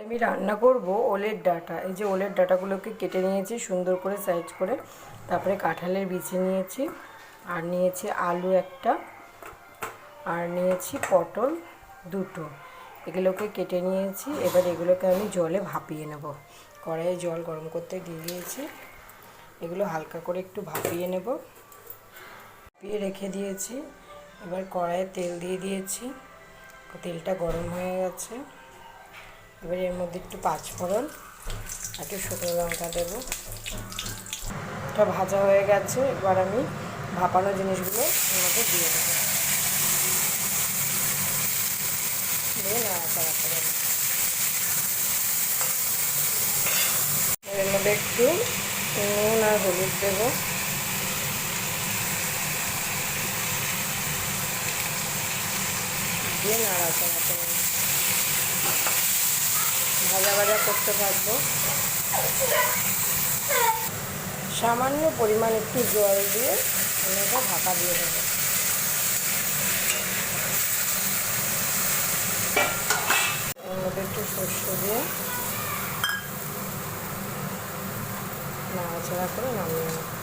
আমি রান্না করব ওলের ডাঁটা। এই যে ওলের ডাঁটাগুলোকে কেটে নিয়েছি সুন্দর করে সাইজ করে, তারপরে কাঁঠালের বিচি নিয়েছি, আর নিয়েছি আলু একটা, আর নিয়েছি পটল দুটো। এগুলোকে কেটে নিয়েছি। এবার এগুলোকে আমি জলে ভাপিয়ে নেব। কড়াইয়ে জল গরম করতে দিয়ে দিয়েছি। এগুলো হালকা করে একটু ভাপিয়ে নেব। ভাপিয়ে রেখে দিয়েছি। এবার কড়াইয়ে তেল দিয়ে দিয়েছি, তেলটা গরম হয়ে গেছে। এবার এর মধ্যে একটু পাঁচফোড়ন, একটু শুকনো লঙ্কা দেবো। এটা ভাজা হয়ে গেছে। এবার আমি ভাপানো জিনিসগুলো এর মধ্যে দিয়ে দেবো, দিয়ে নাড়াচাড়া করে দেবো। এর মধ্যে একটু নুন আর হলুদ দেবো, দিয়ে নাড়াচাড়া করে ভাজা ভাজা করতে থাকবো। সামান্য পরিমাণ একটু জল দিয়ে আমি এটা ঢাকা দিয়ে দেবো। এর মধ্যে একটু সর্ষে দিয়ে নাড়াচাড়া করে নামিয়ে নেব।